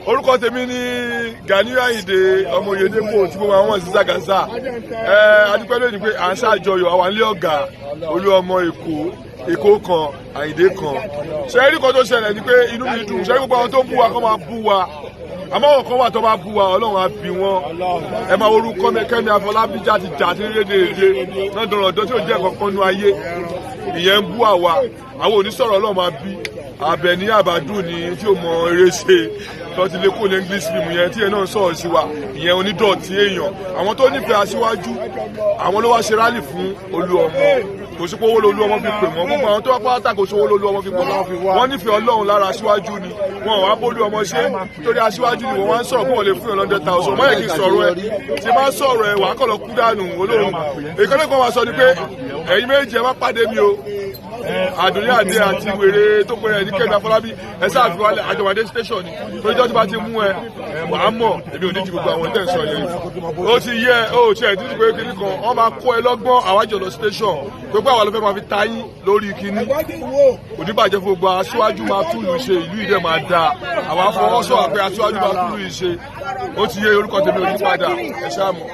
orúkọ tèmi ní GANIYU AYINDE ọmọ Oyedepo tí mo máa wọ̀n sí Zagaza. Adúpẹ́ lónìí pé à ń ṣàjọyọ̀ àwọn ilé ọ̀gá olú ọmọ Èkó kan Àyìndé kan. Ṣé rí kan tó ṣẹlẹ̀ ni pé inú mi dùn, ṣé gbogbo àwọn tó ń bú wa kọ́ máa bú wa. Àmọ́ àwọn kan wà tó máa bú wa, Ọlọ́run á bí wọn. Ẹ máa orúkọ Kẹ́mi Afọlábí jáde rédèrèdè náà dọ̀rọ̀ ọ̀dọ́ tí ò jẹ́ kankan nú ayé. Ìyẹn ń bú àwa, àwọn onísọ̀rọ̀ Ọlọ́run máa bí. Àbẹ̀ní àbádùn ni tí ó mọ eré ṣe tó ti lè kó ní English film yẹn tí ẹ náà sọ̀rọ̀ sí wa, ìyẹn onídọ̀tí èèyàn. Àwọn tó nífẹ̀ẹ́ aṣíwájú àwọn ló wá ṣe rálì fún Olúọmọ, kò sí pé owó lolú ọmọ fi pè wọ́n, gbogbo àwọn tó wá pátá kò sí owó lolú ọmọ fi pè wọ́n nífẹ̀ẹ́ Ọlọ́run lára aṣíwájú ni wọn wá bólú ọmọ ṣe torí aṣíwájú ni wọ́n wá ń sọ̀rọ̀ kó wọ́n lè fún ẹ̀ $100,000 mọ́ yẹ kí n sọ̀rọ̀ ẹ̀ tí bá sọ̀rọ̀ ẹ̀ wà á kọ̀ lọ kú dànù olóhùn. Ìkànnì kan wá sọ ni pé ẹ̀yin méjì ẹ má pàdé mi o, Àdùnní Àdé àti wèrè tó pé ẹ ní Kẹ́mi Afọlábí ẹ sáà fi wálé àjọwádé station ni torí jọ́ tí bá ti mú ẹ wà á mọ̀ èmi ò ní ju gbogbo àwọn tẹ̀sán yẹn ó ti yẹ ó tiẹ̀ títí pé kíní kan wọ́n máa kó ẹ lọ́gbọ́n àwájọ lọ station tó pé àwọn ló fẹ́ máa fi ta yín lórí kíní oníbàjẹ́ fún gbogbo aṣíwájú máa túlù ṣe ìlú ìdẹ́ máa da àwọn afọwọ́sọ̀ àpẹ aṣíwájú máa túlù ṣe ó ti yẹ orúkọ tèmi ò ní padà ẹ ṣáà mọ̀.